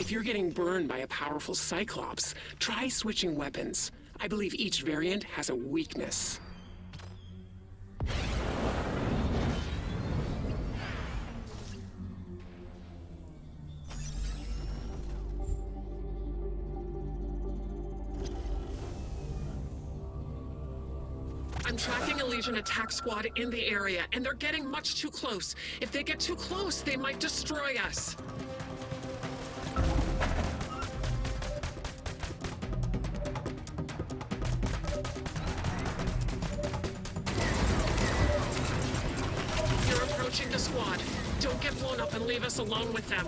If you're getting burned by a powerful Cyclops, try switching weapons. I believe each variant has a weakness. I'm tracking a Legion attack squad in the area, and they're getting much too close. If they get too close, they might destroy us. You're approaching the squad. Don't get blown up and leave us alone with them.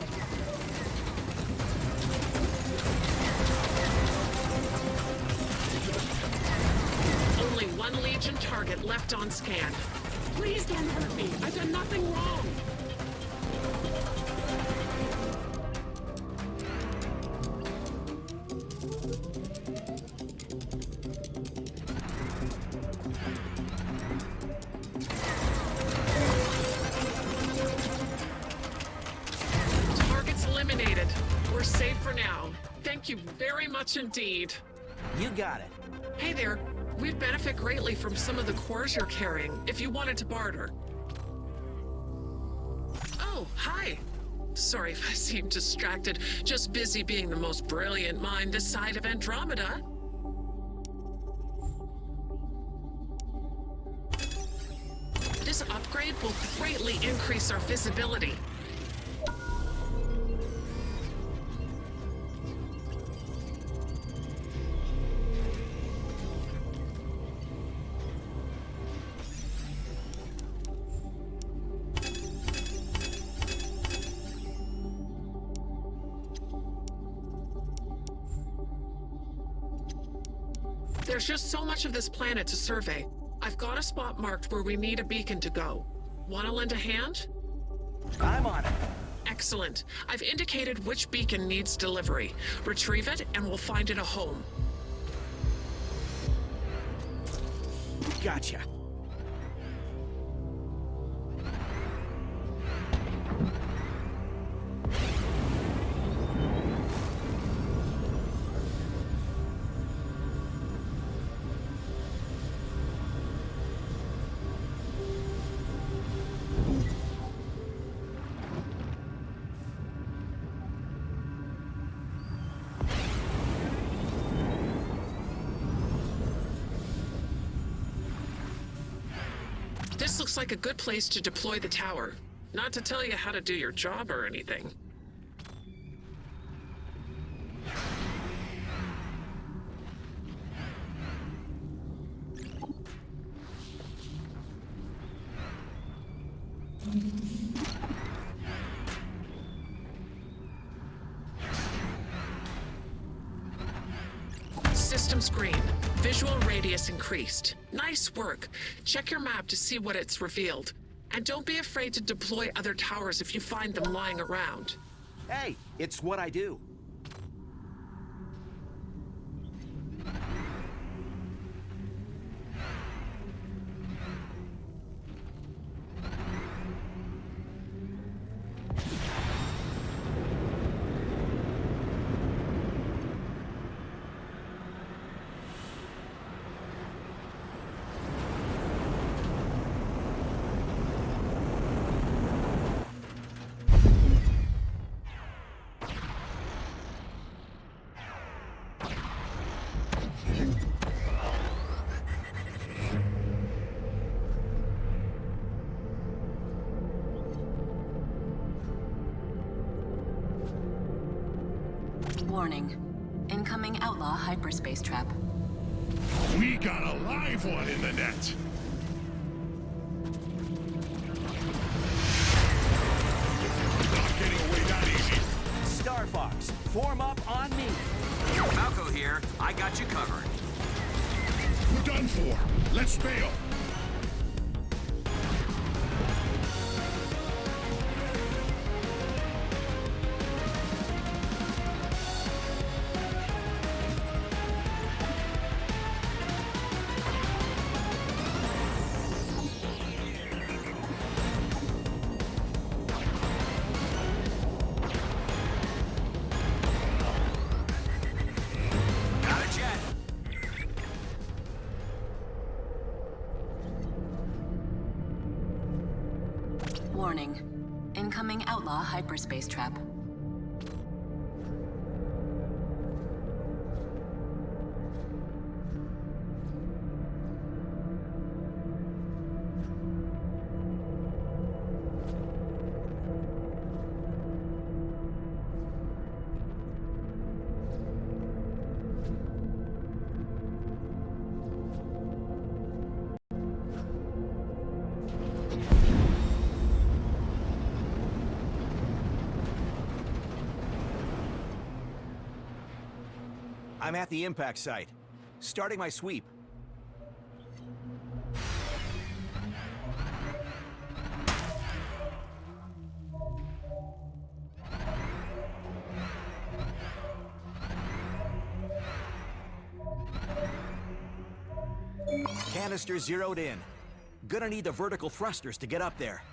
Only one Legion target left on scan. Please don't hurt me. I've done nothing wrong. Targets eliminated. We're safe for now. Thank you very much indeed. You got it. Hey there. We'd benefit greatly from some of the cores you're carrying, if you wanted to barter. Oh, hi. Sorry if I seem distracted. Just busy being the most brilliant mind this side of Andromeda. This upgrade will greatly increase our visibility. There's just so much of this planet to survey. I've got a spot marked where we need a beacon to go. Want to lend a hand? I'm on it. Excellent. I've indicated which beacon needs delivery. Retrieve it, and we'll find it a home. Gotcha. This looks like a good place to deploy the tower. Not to tell you how to do your job or anything. System screen. Visual radius increased. Nice work. Check your map to see what it's revealed. And don't be afraid to deploy other towers if you find them lying around. Hey, it's what I do. Warning. Incoming outlaw hyperspace trap. We got a live one in the net. Not getting away that easy. Star Fox, form up on me. Malco here. I got you covered. We're done for. Let's bail. Warning. Incoming outlaw hyperspace trap. I'm at the impact site. Starting my sweep. Canister zeroed in. Gonna need the vertical thrusters to get up there.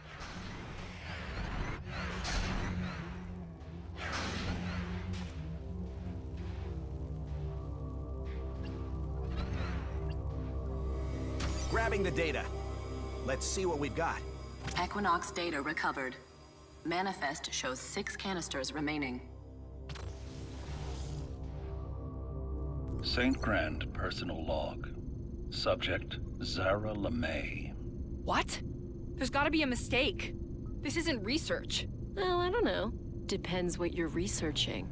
Grabbing the data. Let's see what we've got. Equinox data recovered. Manifest shows 6 canisters remaining. St. Grand personal log. Subject, Zara LeMay. What? There's gotta be a mistake. This isn't research. Well, I don't know. Depends what you're researching.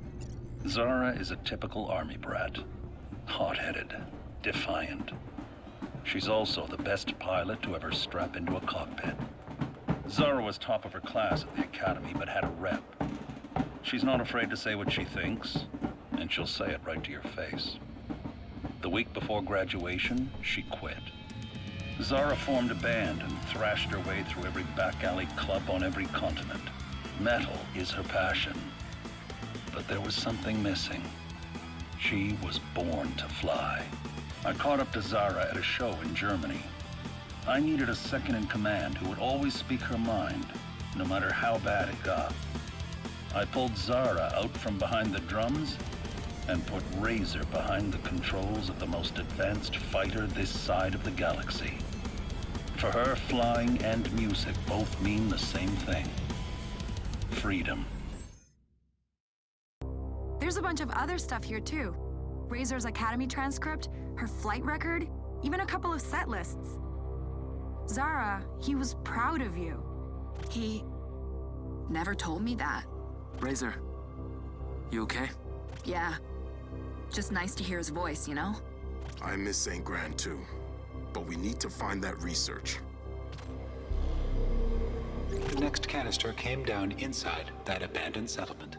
Zara is a typical army brat. Hot-headed, defiant. She's also the best pilot to ever strap into a cockpit. Zara was top of her class at the academy, but had a rep. She's not afraid to say what she thinks, and she'll say it right to your face. The week before graduation, she quit. Zara formed a band and thrashed her way through every back alley club on every continent. Metal is her passion. But there was something missing. She was born to fly. I caught up to Zara at a show in Germany. I needed a second-in-command who would always speak her mind, no matter how bad it got. I pulled Zara out from behind the drums and put Razor behind the controls of the most advanced fighter this side of the galaxy. For her, flying and music both mean the same thing. Freedom. There's a bunch of other stuff here too. Razor's Academy transcript, her flight record, even a couple of set lists. Zara, he was proud of you. He never told me that. Razor, you okay? Yeah. Just nice to hear his voice, you know? I miss St. Grand too, but we need to find that research. The next canister came down inside that abandoned settlement.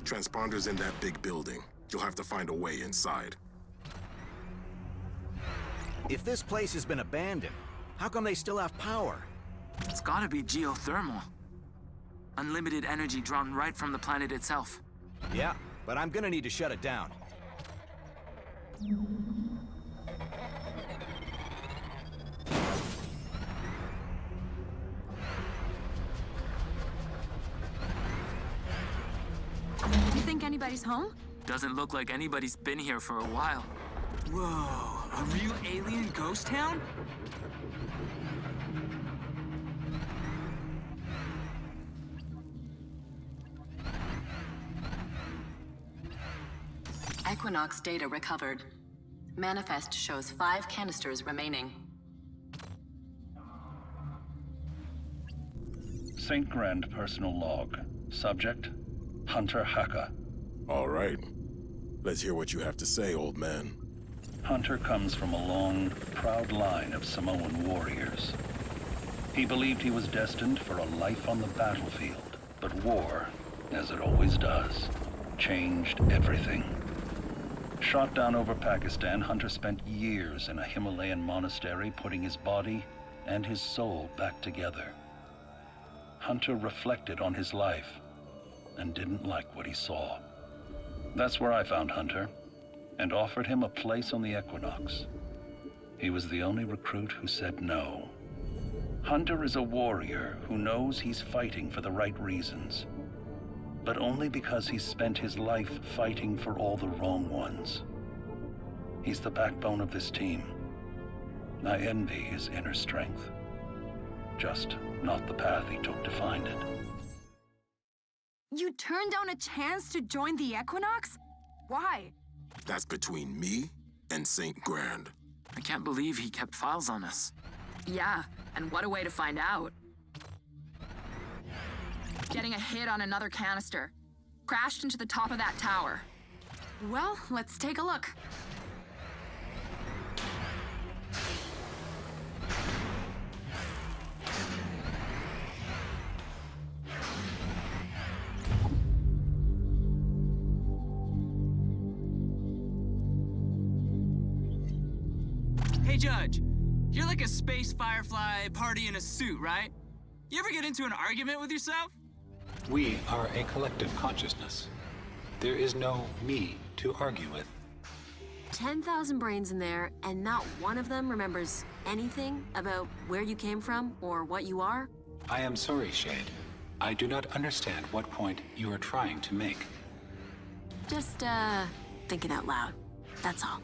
Transponder's in that big building. You'll have to find a way inside. If this place has been abandoned, how come they still have power? It's gotta be geothermal. Unlimited energy drawn right from the planet itself. Yeah, but I'm gonna need to shut it down. You think anybody's home? Doesn't look like anybody's been here for a while. Whoa, a real alien ghost town? Equinox data recovered. Manifest shows 5 canisters remaining. St. Grand personal log. Subject, Hunter Haka. All right. Let's hear what you have to say, old man. Hunter comes from a long, proud line of Samoan warriors. He believed he was destined for a life on the battlefield, but war, as it always does, changed everything. Shot down over Pakistan, Hunter spent years in a Himalayan monastery putting his body and his soul back together. Hunter reflected on his life and didn't like what he saw. That's where I found Hunter and offered him a place on the Equinox. He was the only recruit who said no. Hunter is a warrior who knows he's fighting for the right reasons. but only because he's spent his life fighting for all the wrong ones. He's the backbone of this team. I envy his inner strength. Just not the path he took to find it. You turned down a chance to join the Equinox? Why? That's between me and St. Grand. I can't believe he kept files on us. Yeah, and what a way to find out. Getting a hit on another canister. Crashed into the top of that tower. Well, let's take a look. Hey, Judge. You're like a space firefly party in a suit, right? You ever get into an argument with yourself? We are a collective consciousness. There is no me to argue with. 10,000 brains in there, and not one of them remembers anything about where you came from or what you are? I am sorry, Shade. I do not understand what point you are trying to make. Just, thinking out loud. That's all.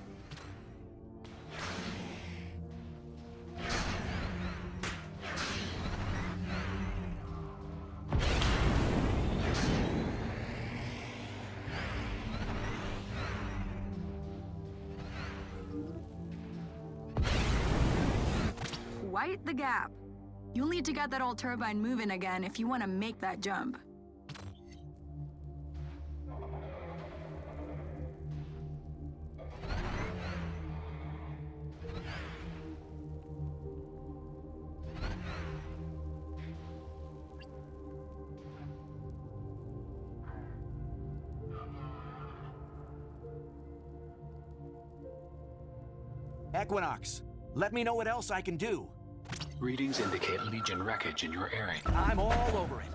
Quite the gap. You'll need to get that old turbine moving again if you want to make that jump. Equinox, let me know what else I can do. Readings indicate Legion wreckage in your area. I'm all over it.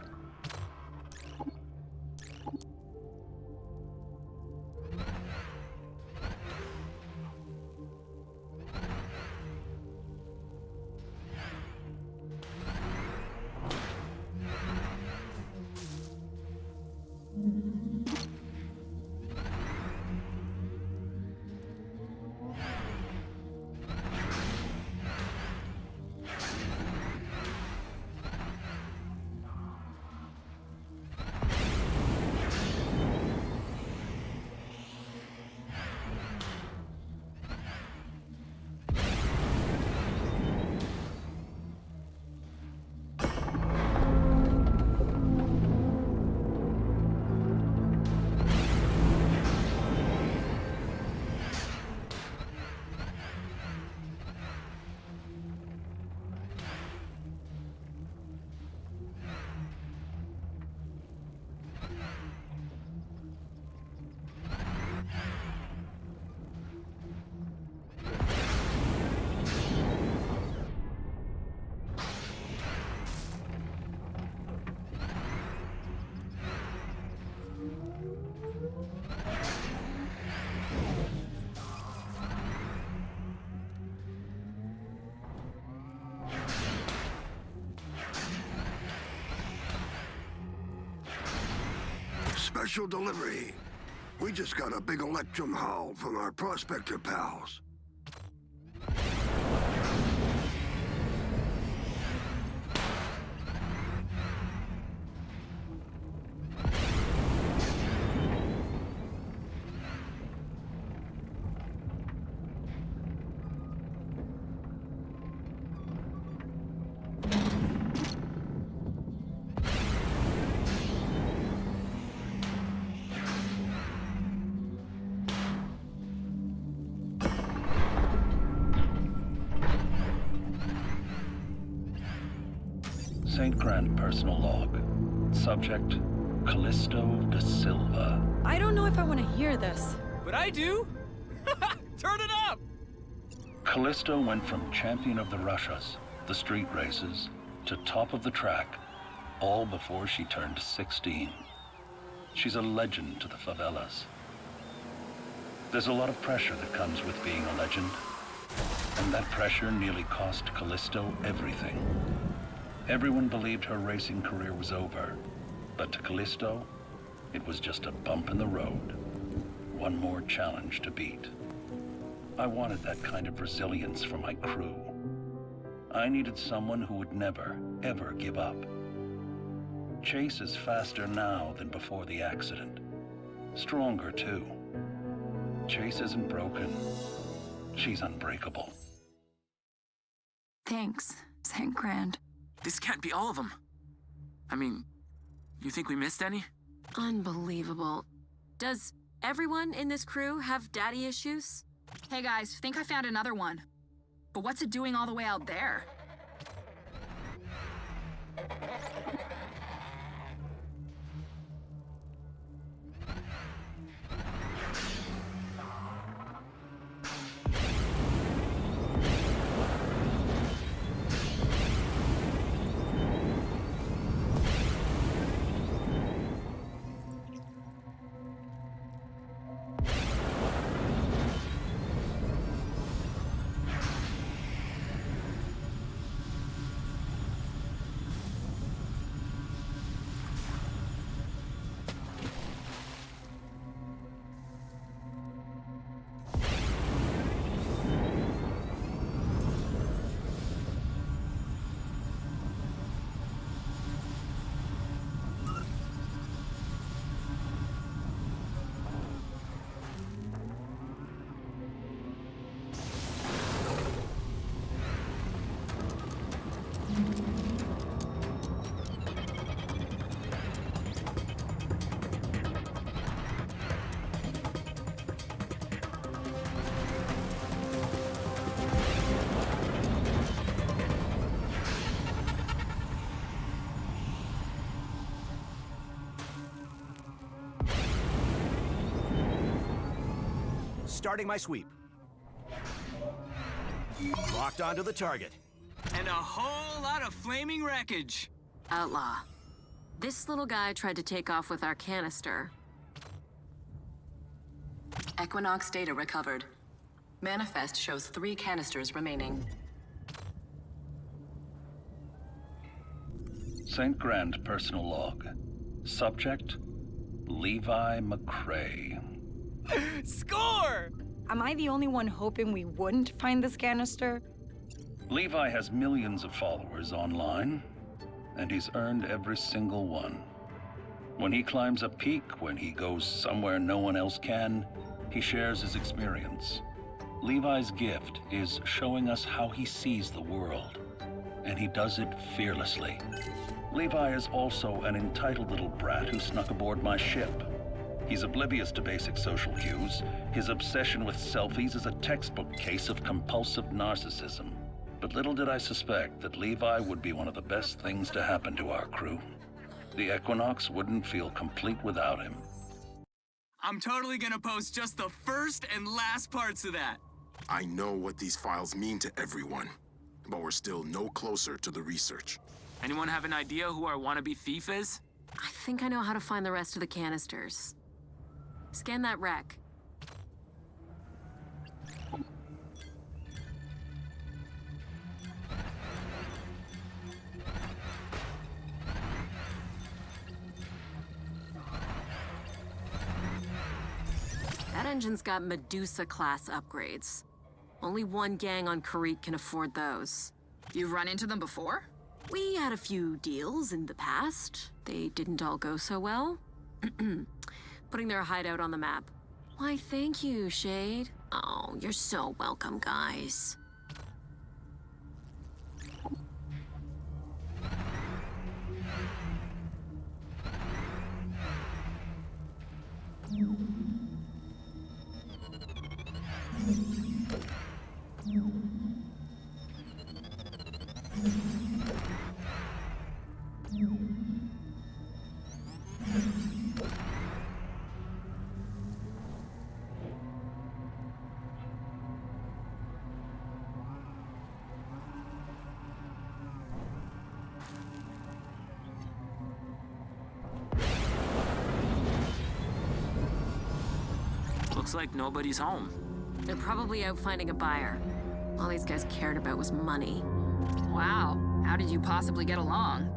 Special delivery. We just got a big electrum haul from our prospector pals. St. Grand personal log. Subject, Callisto de Silva. I don't know if I want to hear this. But I do! Turn it up! Callisto went from champion of the Russias, the street races, to top of the track, all before she turned 16. She's a legend to the favelas. There's a lot of pressure that comes with being a legend, and that pressure nearly cost Callisto everything. Everyone believed her racing career was over, but to Callisto, It was just a bump in the road. One more challenge to beat. I wanted that kind of resilience for my crew. I needed someone who would never, ever give up. Chase is faster now than before the accident. Stronger, too. Chase isn't broken. She's unbreakable. Thanks, St. Grand. This can't be all of them. I mean, you think we missed any? Unbelievable. Does everyone in this crew have daddy issues? Hey guys, think I found another one. But what's it doing all the way out there? Starting my sweep. Locked onto the target. And a whole lot of flaming wreckage. Outlaw. This little guy tried to take off with our canister. Equinox data recovered. Manifest shows 3 canisters remaining. St. Grand personal log. Subject, Levi McRae. Score! Am I the only one hoping we wouldn't find this canister? Levi has millions of followers online, and he's earned every single one. When he climbs a peak, when he goes somewhere no one else can, he shares his experience. Levi's gift is showing us how he sees the world, and he does it fearlessly. Levi is also an entitled little brat who snuck aboard my ship. He's oblivious to basic social cues. His obsession with selfies is a textbook case of compulsive narcissism. But little did I suspect that Levi would be one of the best things to happen to our crew. The Equinox wouldn't feel complete without him. I'm totally gonna post just the first and last parts of that. I know what these files mean to everyone, but we're still no closer to the research. Anyone have an idea who our wannabe thief is? I think I know how to find the rest of the canisters. Scan that wreck. That engine's got Medusa-class upgrades. Only one gang on Karite can afford those. You've run into them before? We had a few deals in the past. They didn't all go so well. Putting their hideout on the map. Why, thank you, Shade. Oh, you're so welcome, guys. Looks like nobody's home. They're probably out finding a buyer. All these guys cared about was money. Wow, how did you possibly get along?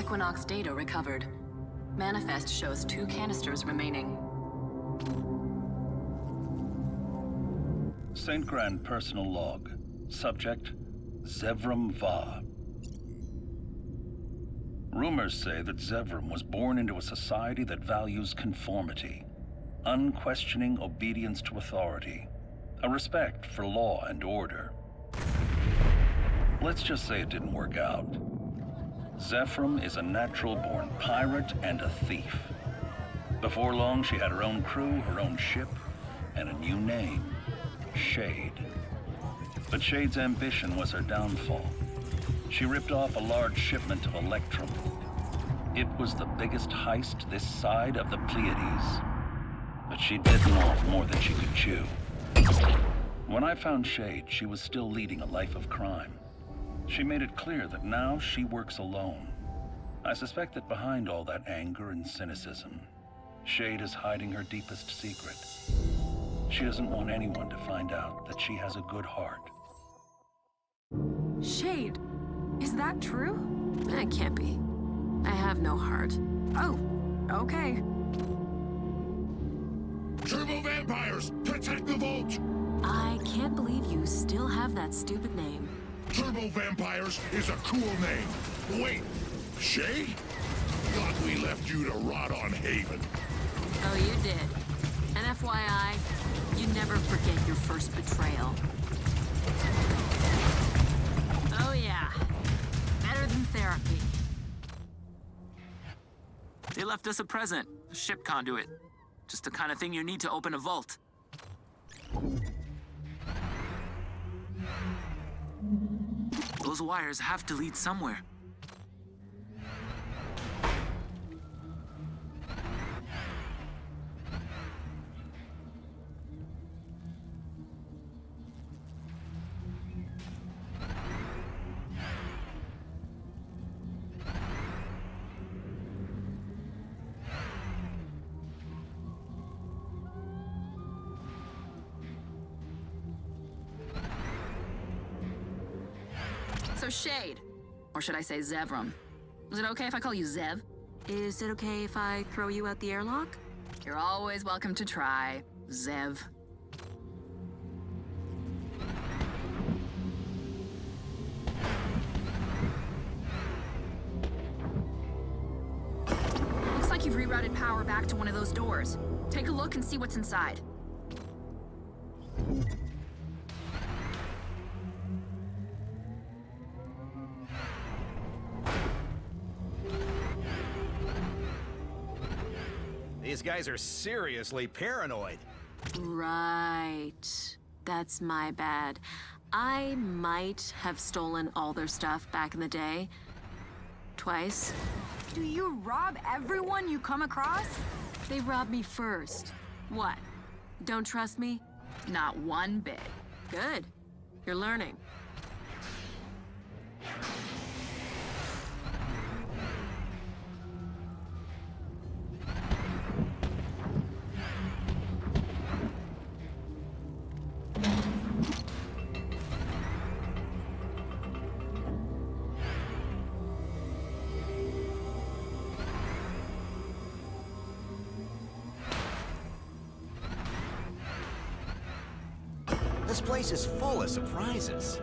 Equinox data recovered. Manifest shows 2 canisters remaining. St. Grand personal log. Subject, Zevram Va. Rumors say that Zevram was born into a society that values conformity, unquestioning obedience to authority, a respect for law and order. Let's just say it didn't work out. Zevram is a natural-born pirate and a thief. Before long, she had her own crew, her own ship, and a new name, Shade. But Shade's ambition was her downfall. She ripped off a large shipment of Electrum. It was the biggest heist this side of the Pleiades. But she'd bitten off more than she could chew. When I found Shade, she was still leading a life of crime. She made it clear that now she works alone. I suspect that behind all that anger and cynicism, Shade is hiding her deepest secret. She doesn't want anyone to find out that she has a good heart. Shade, is that true? That can't be. I have no heart. Oh, okay. Turbo vampires, protect the vault! I can't believe you still have that stupid name. Turbo vampires is a cool name. Wait, Shay? Thought we left you to rot on Haven. Oh, you did. And FYI, you never forget your first betrayal. Oh yeah, better than therapy. They left us a present, a ship conduit. Just the kind of thing you need to open a vault. Those wires have to lead somewhere. So Shade, or should I say Zevram? Is it okay if I call you Zev? Is it okay if I throw you out the airlock? You're always welcome to try, Zev. Looks like you've rerouted power back to one of those doors. Take a look and see what's inside. These guys are seriously paranoid. Right. That's my bad. I might have stolen all their stuff back in the day. Twice. Do you rob everyone you come across? They robbed me first. What? Don't trust me? Not one bit. Good. You're learning. This place is full of surprises.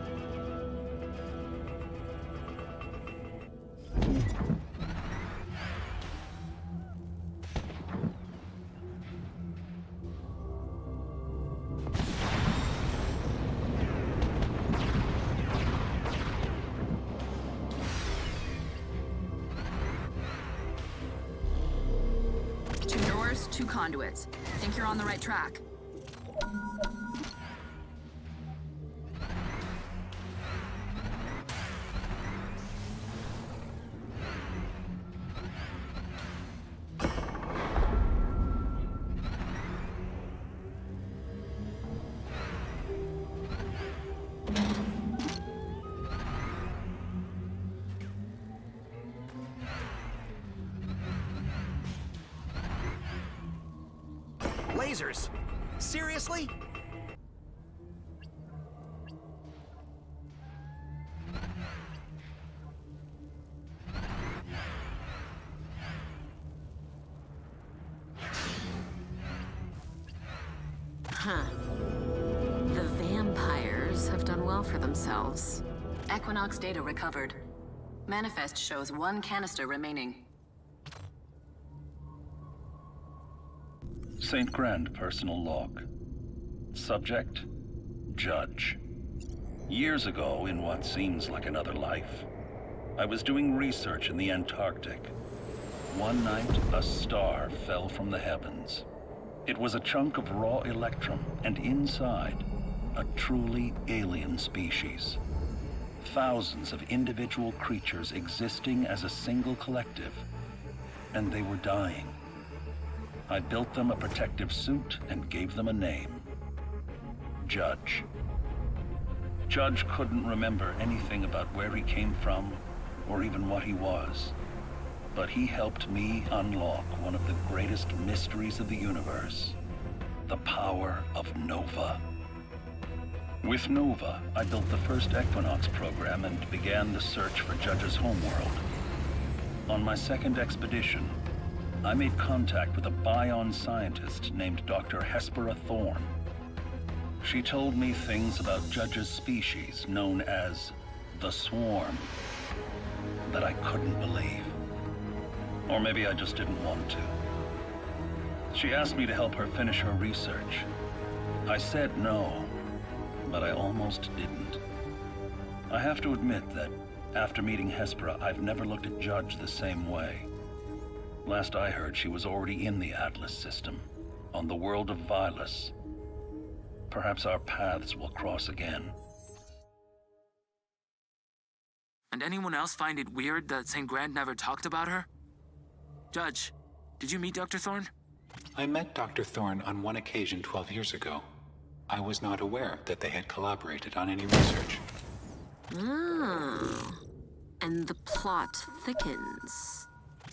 Two doors, two conduits. I think you're on the right track. Lasers? Seriously? well for themselves. Equinox data recovered. Manifest shows 1 canister remaining. St. Grand personal log. Subject, Judge. Years ago, in what seems like another life, I was doing research in the Antarctic. One night, a star fell from the heavens. It was a chunk of raw electrum, and inside, a truly alien species. Thousands of individual creatures existing as a single collective, and they were dying. I built them a protective suit and gave them a name. Judge. Judge couldn't remember anything about where he came from, or even what he was. But he helped me unlock one of the greatest mysteries of the universe, the power of Nova. With Nova, I built the first Equinox program and began the search for Judge's homeworld. On my second expedition, I made contact with a Bion scientist named Dr. Hespera Thorne. She told me things about Judge's species, known as the Swarm, that I couldn't believe. Or maybe I just didn't want to. She asked me to help her finish her research. I said no, but I almost didn't. I have to admit that after meeting Hespera, I've never looked at Judge the same way. Last I heard, she was already in the Atlas system, on the world of Vilus. Perhaps our paths will cross again. And anyone else find it weird that St. Grand never talked about her? Judge, did you meet Dr. Thorne? I met Dr. Thorne on one occasion 12 years ago. I was not aware that they had collaborated on any research. Ah, and the plot thickens.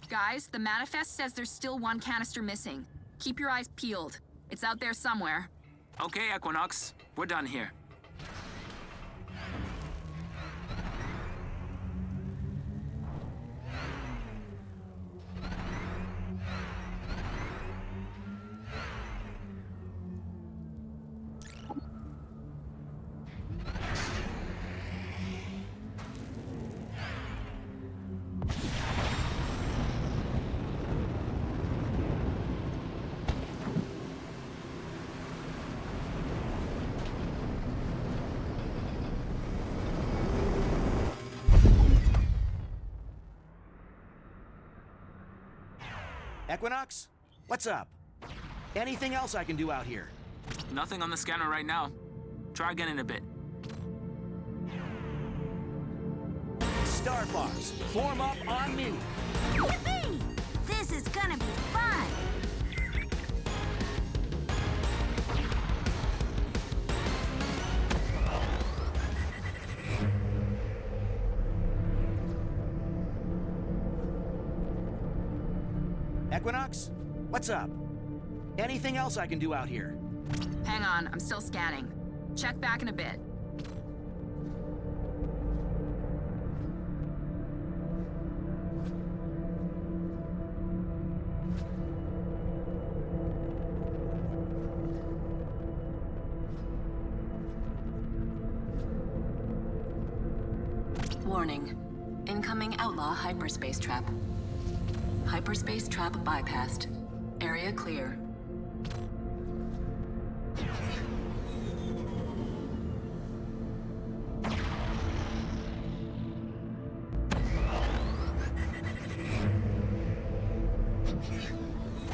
Guys, the manifest says there's still 1 canister missing. Keep your eyes peeled. It's out there somewhere. Okay, Equinox. We're done here. Equinox? What's up? Anything else I can do out here? Nothing on the scanner right now. Try again in a bit. Star Fox, form up on me! Yippee! This is gonna be fun! Equinox? What's up? Anything else I can do out here? Hang on, I'm still scanning. Check back in a bit. Warning. Incoming outlaw hyperspace trap. Hyperspace trap bypassed. Area clear.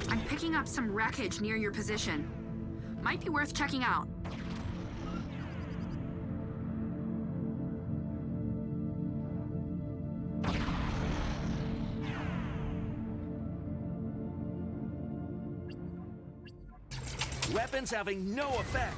I'm picking up some wreckage near your position. Might be worth checking out. Weapons having no effect.